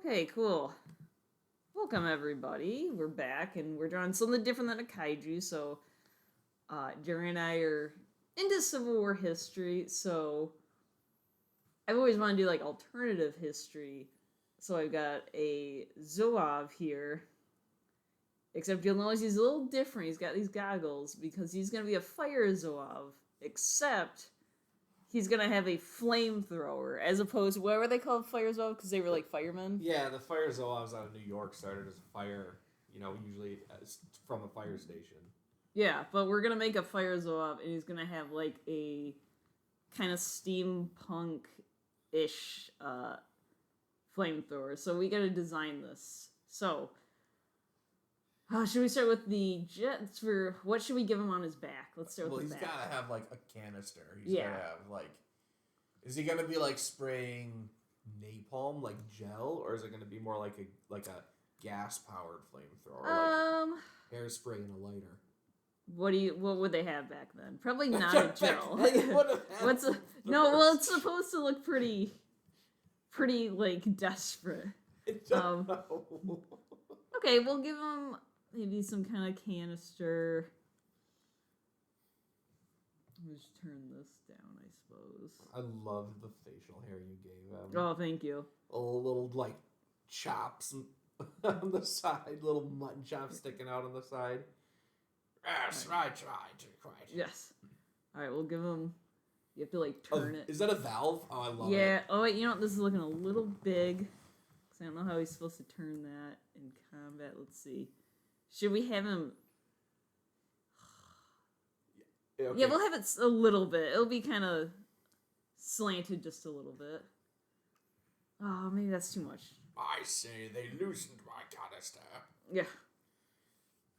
Okay, cool. Welcome everybody. We're back and we're drawing something different than a kaiju. So, Jerry and I are into Civil War history. So, I've always wanted to do like alternative history. So I've got a Zouave here. Except you'll notice he's a little different. He's got these goggles because he's gonna be a fire Zouave. Except he's gonna have a flamethrower as opposed to whatever they call fire Zouave because they were like firemen. Yeah, the fire Zouaves out of New York started as a fire, usually from a fire station. Yeah, but we're gonna make a fire Zouave, and he's gonna have like a kind of steampunk-ish flamethrower. So we gotta design this. So, should we start with the jets? For what should we give him on his back? Let's start with the back. Well, he's gotta have like a canister. He's gotta have like. Is he gonna be like spraying napalm like gel, or is it gonna be more like a gas powered flamethrower, like hairspray and a lighter? What would they have back then? Probably not a gel. Well, it's supposed to look pretty like desperate. Okay, we'll give him maybe some kind of canister. Let's turn this down, I suppose. I love the facial hair you gave him. Oh, thank you. Little like chops on the side, little mutton chops sticking out on the side. Yes, I tried to quite. Yes. All right, we'll give him. You have to like turn it. Is that a valve? Oh, I love it. Yeah. Oh wait, you know what? This is looking a little big. Cause I don't know how he's supposed to turn that in combat. Let's see. Should we have him? Okay. Yeah, we'll have it a little bit. It'll be kind of slanted just a little bit. Oh, maybe that's too much. I say they loosened my canister. Yeah.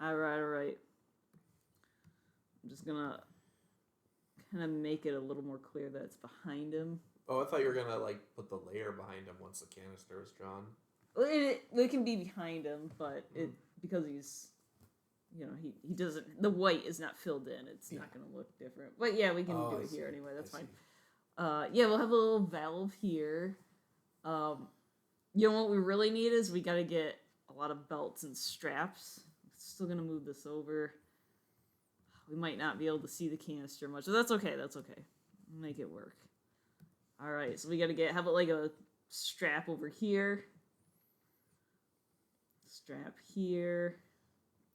All right. I'm just gonna kind of make it a little more clear that it's behind him. Oh, I thought you were gonna like put the layer behind him once the canister was drawn. Well, it can be behind him, but because he's, he doesn't. The white is not filled in. It's not gonna look different. But yeah, we can do it here anyway. That's fine. Yeah, we'll have a little valve here. What we really need is we gotta get a lot of belts and straps. Still gonna move this over. We might not be able to see the canister much, so that's okay. We'll make it work. All right, so we gotta have it like a strap over here. Strap here.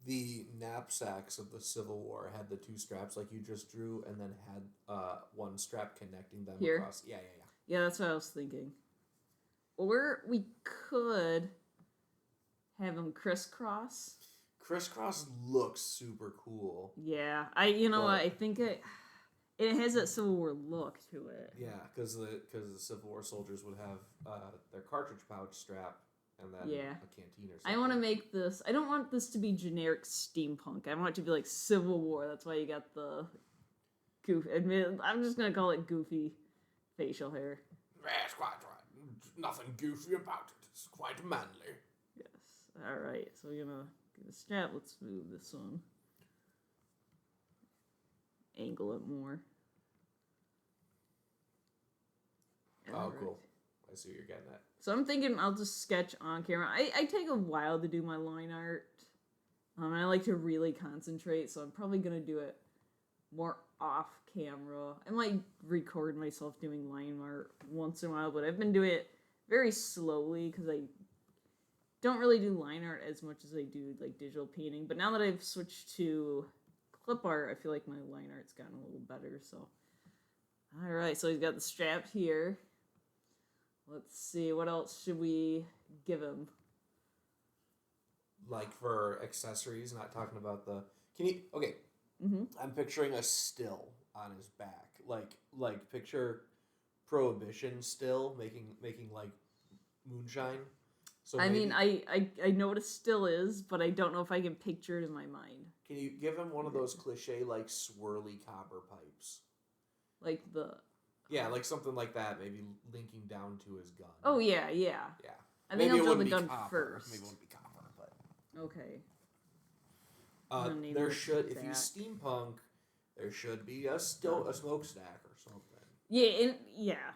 The knapsacks of the Civil War had the two straps like you just drew, and then had one strap connecting them here? Across. Yeah. Yeah, that's what I was thinking. Or we could have them crisscross. Crisscross looks super cool. Yeah, I think it has that Civil War look to it. Yeah, because the Civil War soldiers would have their cartridge pouch strap and then a canteen or something. I want to make this. I don't want this to be generic steampunk. I want it to be like Civil War. That's why you got the goof. I'm just gonna call it goofy facial hair. Yes, quite right. Nothing goofy about it. It's quite manly. Yes. All right. So we're gonna get a strap. Let's move this one. Angle it more. All right. Cool. I see what you're getting at. So I'm thinking I'll just sketch on camera. I take a while to do my line art. And I like to really concentrate, so I'm probably going to do it more off camera. I might record myself doing line art once in a while, but I've been doing it very slowly because I don't really do line art as much as I do like digital painting. But now that I've switched to clip art, I feel like my line art's gotten a little better. So, all right, so he's got the strap here. Let's see, what else should we give him? Like for accessories, not talking about the. Can you? Okay. Mm-hmm. I'm picturing a still on his back, like picture Prohibition still making like moonshine. So I mean, I know what a still is, but I don't know if I can picture it in my mind. Can you give him one of those cliche like swirly copper pipes? Like the. Yeah, like something like that, maybe linking down to his gun. Oh yeah. Yeah. I think I'll draw the gun copper. first. Maybe it wouldn't be copper, but. Okay. There should, if he's steampunk, there should be a smokestack or something. Yeah, yeah.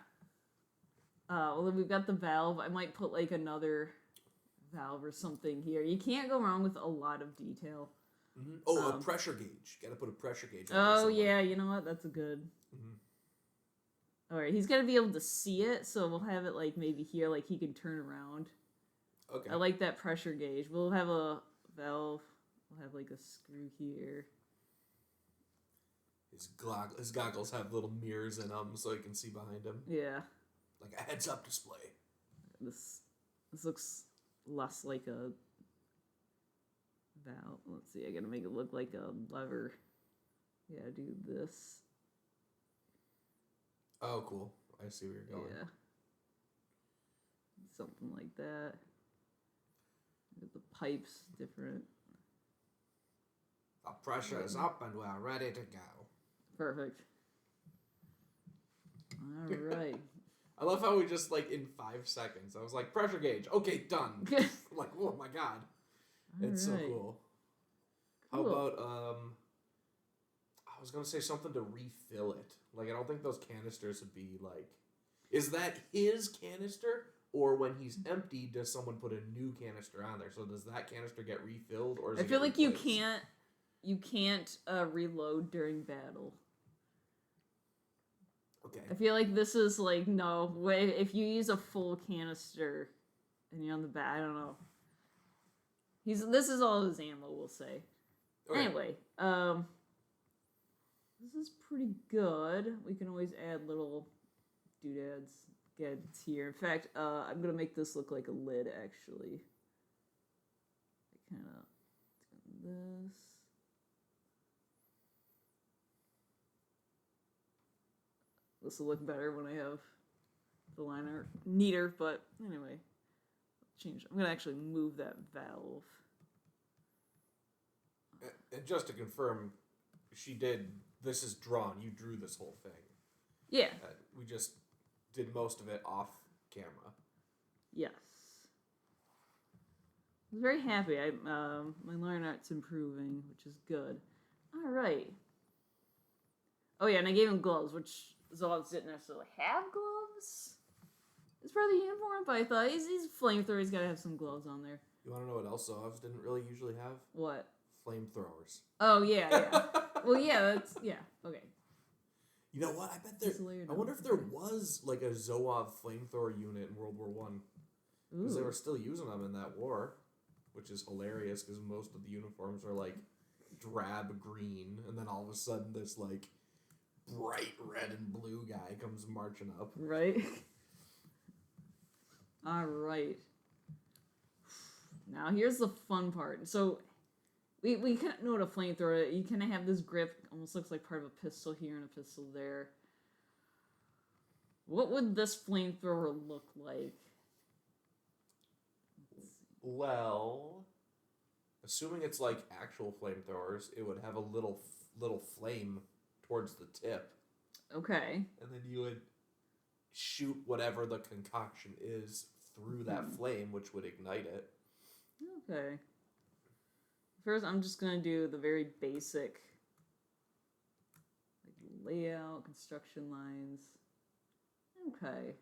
Well, then we've got the valve. I might put like another valve or something here. You can't go wrong with a lot of detail. Mm-hmm. Oh, a pressure gauge. Got to put a pressure gauge. Oh yeah, you know what? That's a good. Mm-hmm. All right, he's got to be able to see it, so we'll have it like maybe here, like he can turn around. Okay. I like that pressure gauge. We'll have a valve. We'll have like a screw here. His goggles have little mirrors in them, so he can see behind him. Yeah. Like a heads-up display. This looks less like a valve. Let's see. I gotta make it look like a lever. Yeah, do this. Oh, cool. I see where you're going. Yeah. Something like that. The pipes different. The pressure is up and we're ready to go. Perfect. All right. I love how we just, like, in 5 seconds, I was like, pressure gauge. Okay, done. I'm like, oh my god. It's so cool. How about, I was going to say something to refill it. Like, I don't think those canisters would be, like, is that his canister? Or when he's empty, does someone put a new canister on there? So does that canister get refilled? Or I feel like you can't reload during battle. Okay. I feel like this is like, no, if you use a full canister and you're on the bat, I don't know. This is all his ammo, we'll say. Okay. Anyway, this is pretty good. We can always add little doodads, gadgets here. In fact, I'm gonna make this look like a lid, actually. I kind of this. This will look better when I have the line art neater, but anyway, change. I'm gonna actually move that valve. And just to confirm, this is drawn. You drew this whole thing. Yeah. We just did most of it off camera. Yes. I was very happy. My line art's improving, which is good. All right. Oh yeah, and I gave him gloves, which Zouave didn't necessarily have gloves. It's part of the uniform, but I thought he's a flamethrower. He's got to have some gloves on there. You want to know what else Zouave didn't really usually have? What? Flamethrowers. Oh yeah. Well, yeah, okay. You know what? I wonder if there was like a Zouave flamethrower unit in World War One, because they were still using them in that war, which is hilarious because most of the uniforms are like drab green, and then all of a sudden this like bright red and blue guy comes marching up. Right. All right. Now here's the fun part. So we kind of know what a flamethrower is. You kind of have this grip, almost looks like part of a pistol here and a pistol there. What would this flamethrower look like? Well, assuming it's like actual flamethrowers, it would have a little flame towards the tip. Okay. And then you would shoot whatever the concoction is through that flame, which would ignite it. Okay. First, I'm just going to do the very basic layout, construction lines. Okay.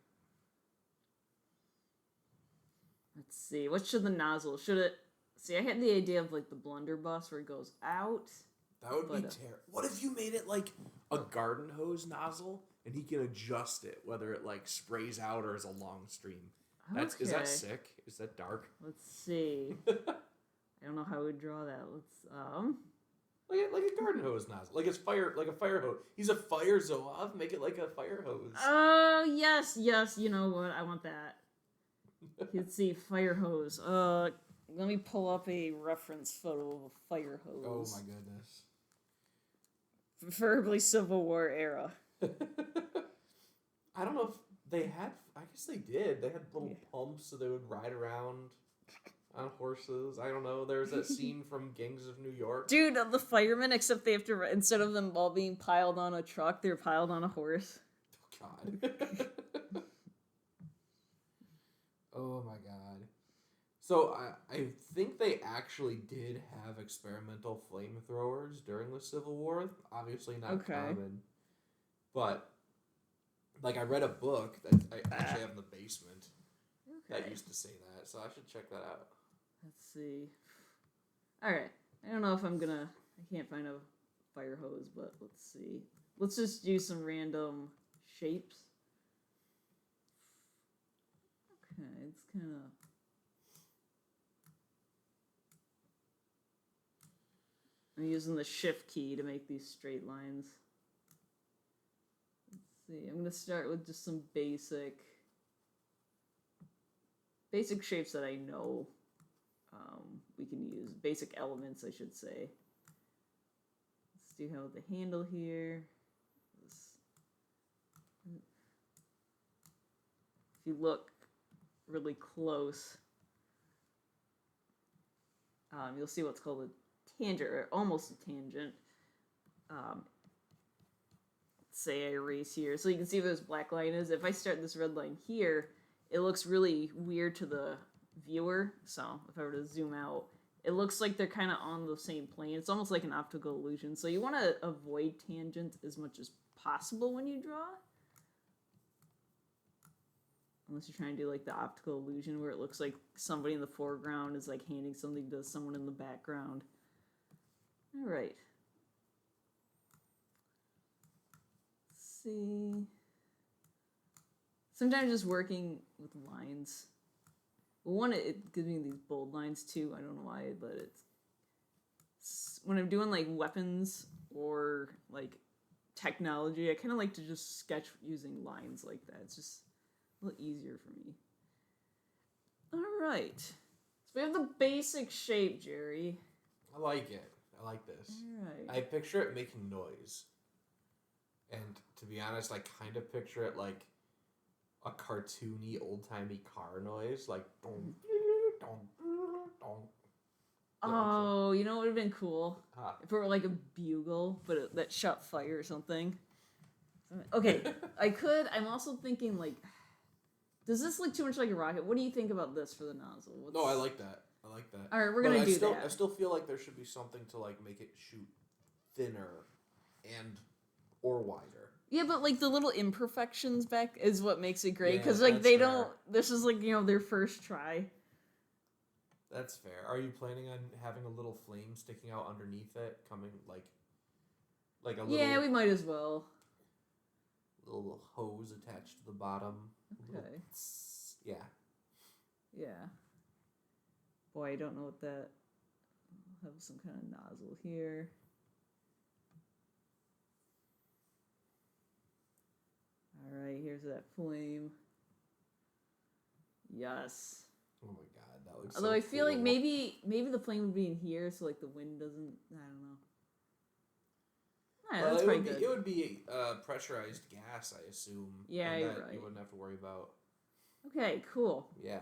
Let's see. What should the nozzle? Should it... See, I had the idea of like the blunderbuss where it goes out. That would be terrible. What if you made it like a garden hose nozzle and he can adjust it, whether it like sprays out or is a long stream? Is that sick? Is that dark? Let's see. I don't know how we draw that. Let's like a garden hose nozzle, like a fire hose. He's a fire Zouave. Make it like a fire hose. Oh yes. You know what? I want that. Let's see, fire hose. Let me pull up a reference photo of a fire hose. Oh my goodness. Preferably Civil War era. I don't know if they had. I guess they did. They had little pumps so they would ride around on horses. I don't know. There's that scene from Gangs of New York. Dude, the firemen, except they have to, instead of them all being piled on a truck, they're piled on a horse. Oh, God. Oh, my God. So, I think they actually did have experimental flamethrowers during the Civil War. Obviously not common. But Like, I read a book that I actually have in the basement that used to say that, so I should check that out. Let's see. Alright. I don't know if I'm gonna... I can't find a fire hose, but let's see. Let's just do some random shapes. Okay, it's kind of... I'm using the shift key to make these straight lines. Let's see. I'm going to start with just some basic shapes that I know we can use. Basic elements, I should say. Let's do how the handle here. If you look really close, you'll see what's called a tangent, or almost a tangent. Say I erase here, so you can see where this black line is. If I start this red line here, it looks really weird to the viewer. So if I were to zoom out, it looks like they're kind of on the same plane. It's almost like an optical illusion. So you want to avoid tangents as much as possible when you draw. Unless you're trying to do like the optical illusion where it looks like somebody in the foreground is like handing something to someone in the background. All right. Let's see. Sometimes just working with lines. Well, one, it gives me these bold lines too. I don't know why, but it's when I'm doing like weapons or like technology, I kind of like to just sketch using lines like that. It's just a little easier for me. All right. So we have the basic shape, Jerry. I like it. I like this. All right. I picture it making noise. And to be honest, I kind of picture it like a cartoony, old-timey car noise. Like, dong, dong, dong. Oh, you know what would have been cool? If it were like a bugle, but that shot fire or something. Okay, I'm also thinking like, does this look too much like a rocket? What do you think about this for the nozzle? No, I like that. All right, we're going to do that. I still feel like there should be something to like make it shoot thinner or wider. Yeah, but like the little imperfections back is what makes it great. Because Yeah, like they fair. don't, this is like, their first try. That's fair. Are you planning on having a little flame sticking out underneath it, coming like a little? Yeah, we might as well. Little hose attached to the bottom. Okay. Yeah. Yeah. Boy, I don't know what that... I'll have some kind of nozzle here. Alright, here's that flame. Yes. Oh my god, that looks Although so I feel cool. like maybe the flame would be in here, so like the wind doesn't... I don't know. Alright, that's pretty good. It would be pressurized gas, I assume. Yeah, and you're that right. You wouldn't have to worry about. Okay, cool. Yeah,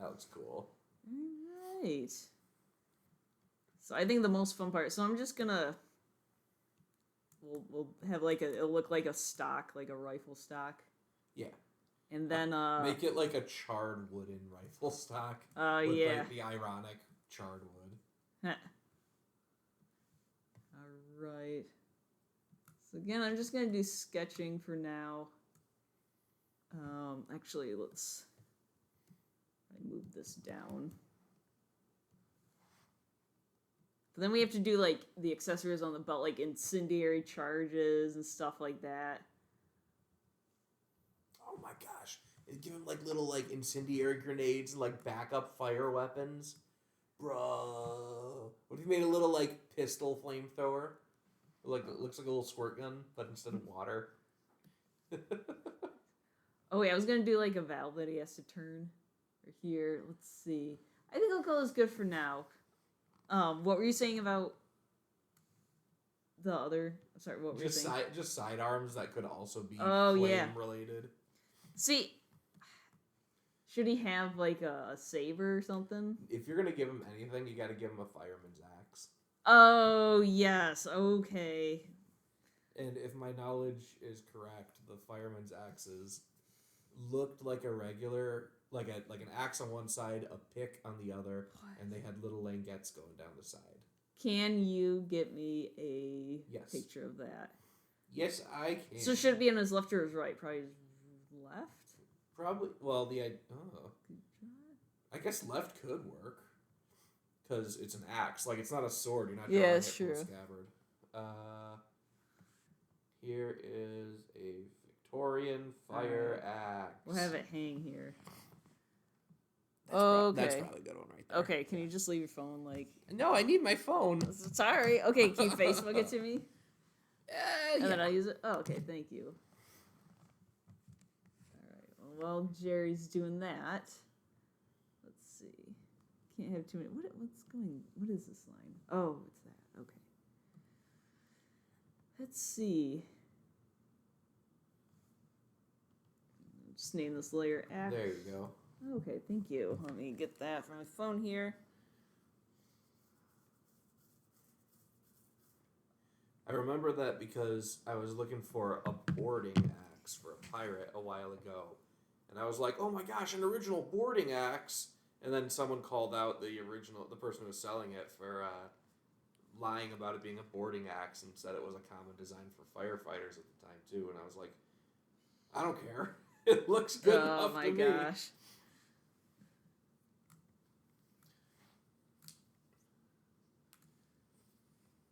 that looks cool. Alright. So I think the most fun part... So I'm just gonna... We'll have like it'll look like a stock, like a rifle stock. Yeah. And then make it like a charred wooden rifle stock. Yeah. Like the ironic charred wood. Alright. So again, I'm just gonna do sketching for now. Actually let's move this down. But then we have to do like the accessories on the belt, like incendiary charges and stuff like that. Oh my gosh. Give him like little like incendiary grenades and like backup fire weapons. Bro. What if you made a little like pistol flamethrower? Like it looks like a little squirt gun, but instead of water. Oh wait, I was gonna do like a valve that he has to turn. Or here, let's see. I think I'll call this good for now. What were you saying about the other? Sorry, what were you saying? Just sidearms that could also be flame related. See, should he have like a saber or something? If you're gonna give him anything, you got to give him a fireman's axe. Oh yes, okay. And if my knowledge is correct, the fireman's axes looked like a regular, like an axe on one side, a pick on the other, and they had little languettes going down the side. Can you get me a picture of that? Yes, I can. So should it be on his left or his right? Probably his left? Probably. Well, I guess left could work. Because it's an axe. Like, it's not a sword. You're not drawing it from a scabbard. Here is a Victorian fire axe. We'll have it hang here. That's probably a good one right there. Okay, can you just leave your phone, like... No, I need my phone. Sorry. Okay, can you Facebook it to me? And then I'll use it? Oh, okay, thank you. Alright, well, while Jerry's doing that... Let's see. Can't have too many... What is this line? Oh, it's that. Okay. Let's see. Just name this layer axe. There you go. Okay, thank you. Let me get that from my phone here. I remember that because I was looking for a boarding axe for a pirate a while ago. And I was like, oh my gosh, an original boarding axe. And then someone called out the person who was selling it for lying about it being a boarding axe and said it was a common design for firefighters at the time too. And I was like, I don't care. It looks good enough to me. Oh my gosh.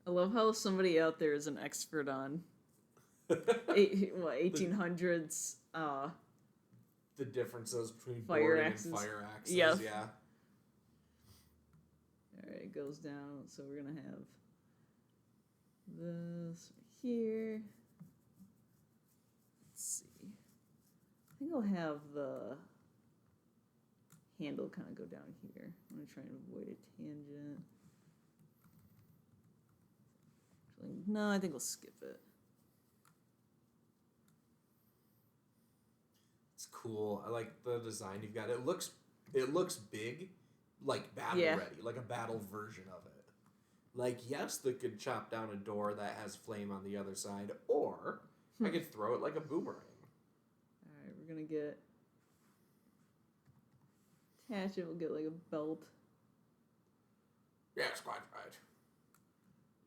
I love how somebody out there is an expert on 1800s the differences between fire boarding axes. And fire axes. Yep. Yeah. Alright, it goes down. So we're going to have this here. Let's see. I think I'll have the handle kind of go down here. I'm going to try and avoid a tangent. No, I think we'll skip it. It's cool. I like the design you've got. It looks big, like battle ready, like a battle version of it. Like, yes, they could chop down a door that has flame on the other side, or I could throw it like a boomerang. Alright, we're gonna get attach it, we'll get like a belt. Yes, quite right.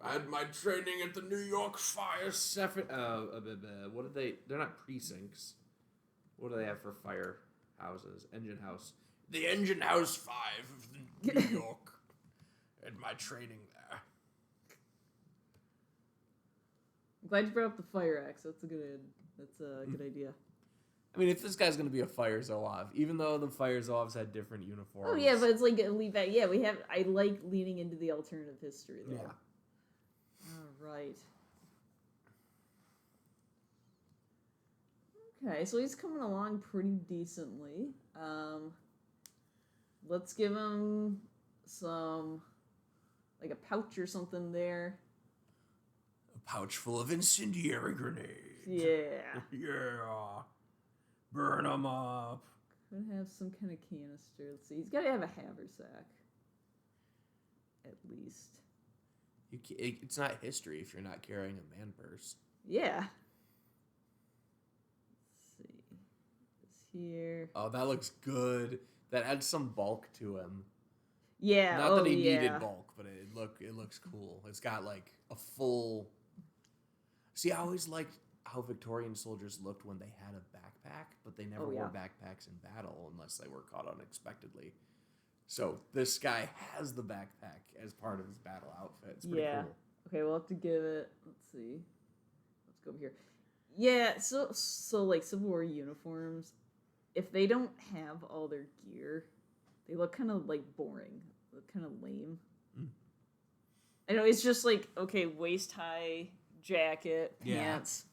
I had my training at the New York Fire what are they? They're not precincts. What do they have for fire houses? Engine house. The Engine House 5 of the New York. Had my training there. I'm glad you brought up the fire axe. That's a good idea. I mean, if this guy's gonna be a fire Zouave, even though the fire Zouaves had different uniforms. Oh yeah, but it's like lead back. Yeah, I like leaning into the alternative history though. Yeah. Right. Okay, so he's coming along pretty decently. Let's give him some, like a pouch or something there. A pouch full of incendiary grenades. Yeah. Yeah. Burn them up. Could have some kind of canister. Let's see. He's got to have a haversack. At least. It's not history if you're not carrying a man purse. Yeah. Let's see. This here. Oh, that looks good. That adds some bulk to him. Yeah. Not that he needed bulk, but it looks cool. It's got like a full. See, I always liked how Victorian soldiers looked when they had a backpack, but they never wore backpacks in battle unless they were caught unexpectedly. So this guy has the backpack as part of his battle outfit. It's pretty cool. Okay, we'll have to give it. Let's see. Let's go over here. Yeah. So like Civil War uniforms, if they don't have all their gear, they look kind of like boring. They look kind of lame. I know it's just like waist high jacket, pants.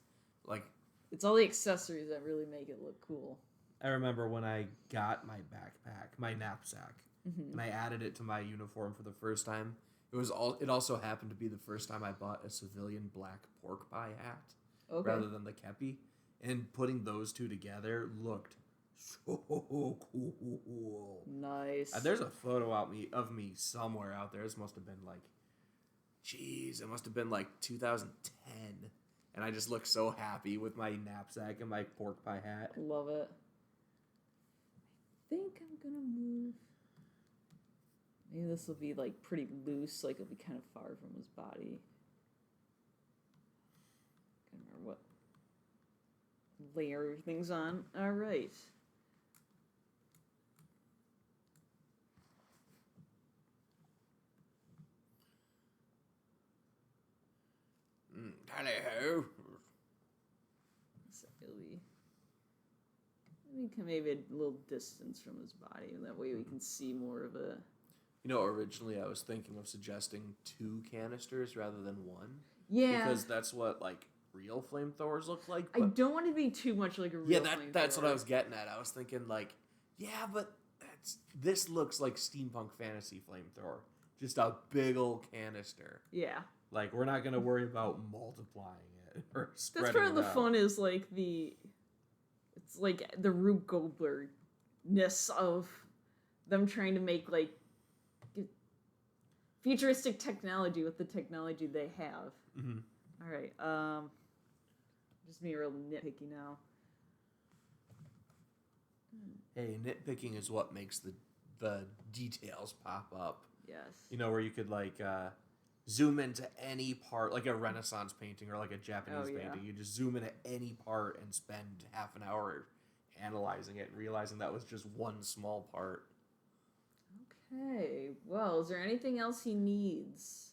Like it's all the accessories that really make it look cool. I remember when I got my backpack, my knapsack. And I added it to my uniform for the first time. It also happened to be the first time I bought a civilian black pork pie hat rather than the kepi. And putting those two together looked so cool. Nice. There's a photo of me somewhere out there. This must have been like, it must have been like 2010. And I just looked so happy with my knapsack and my pork pie hat. Love it. I think I'm gonna move. Maybe this will be like pretty loose, like it'll be kind of far from his body. Can't remember what layer things on. All right. Hello. So we can maybe a little distance from his body, and that way we can see more of a. You know, originally I was thinking of suggesting 2 canisters rather than 1. Yeah. Because that's what, like, real flamethrowers look like. I don't want to be too much like a real flamethrower. That's what I was getting at. I was thinking, like, yeah, but this looks like steampunk fantasy flamethrower. Just a big old canister. Yeah. Like, we're not going to worry about multiplying it or spreading it That's part of the out. fun is, like, it's like the Rube Goldberg-ness of them trying to make, like, futuristic technology with the technology they have. Mm-hmm. All right. Just being real nitpicky now. Hey, nitpicking is what makes the details pop up. Yes. You know, where you could, like, zoom into any part, like a Renaissance painting or like a Japanese painting. You just zoom into any part and spend half an hour analyzing it and realizing that was just one small part. Okay. Well, is there anything else he needs?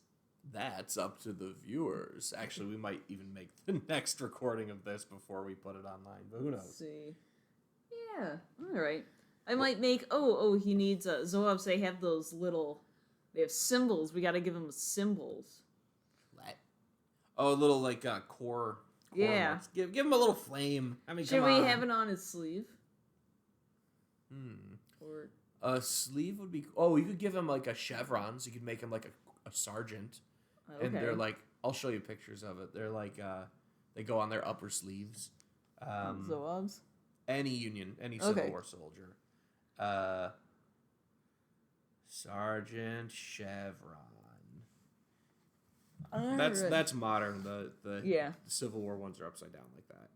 That's up to the viewers. Actually, we might even make the next recording of this before we put it online, but who knows? Let's see. Yeah. All right. I might make. He needs Zouave. They have those little. They have symbols. We got to give him symbols. What? Oh, a little like core. Yeah. Marks. Give him a little flame. I mean, should we have it on his sleeve? Or a sleeve would be. Oh, you could give him like a chevron. So you could make him like a sergeant. okay. And they're like, I'll show you pictures of it. They're like, they go on their upper sleeves. Zouaves? Any Civil War soldier. Sergeant Chevron. That's modern. The Civil War ones are upside down like that.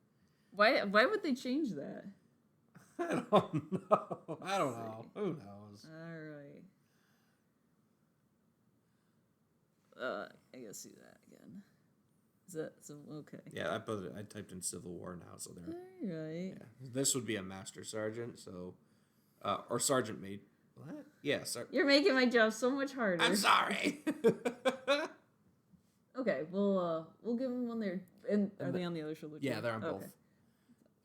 Why would they change that? I don't know. Who knows? All right. I gotta see that again. Is that so? Okay. Yeah, I typed in Civil War now, so there. All right. Yeah, this would be a Master Sergeant, so, or Sergeant Mate. What? Yeah, You're making my job so much harder. I'm sorry. Okay, we'll give him one there. And are they on the other shoulder? Yeah, they're on both.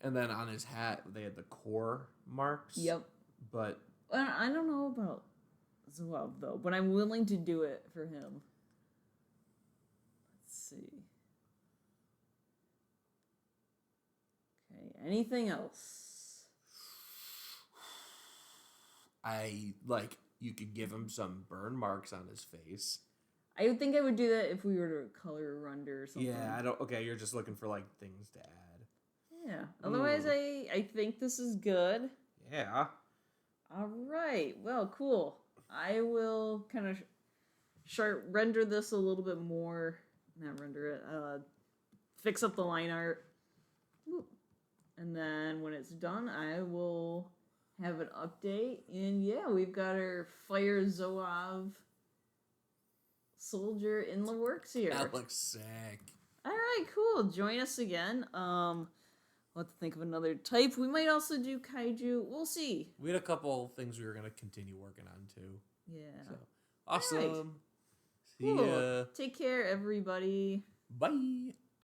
And then on his hat, they had the core marks. Yep. But I don't know about Zouave though, but I'm willing to do it for him. Let's see. Okay, anything else? You could give him some burn marks on his face. I would think I would do that if we were to color render or something. Yeah, okay, you're just looking for, like, things to add. Yeah. Otherwise, I think this is good. Yeah. All right. Well, cool. I will kind of render this a little bit more. Not render it. Fix up the line art. And then when it's done, I will have an update. And yeah, we've got our Fire Zouave soldier in the works here. That looks sick. All right, cool. Join us again. We'll have to think of another type. We might also do kaiju. We'll see. We had a couple things we were going to continue working on, too. Yeah. So, awesome. Right. See cool. ya. Take care, everybody. Bye.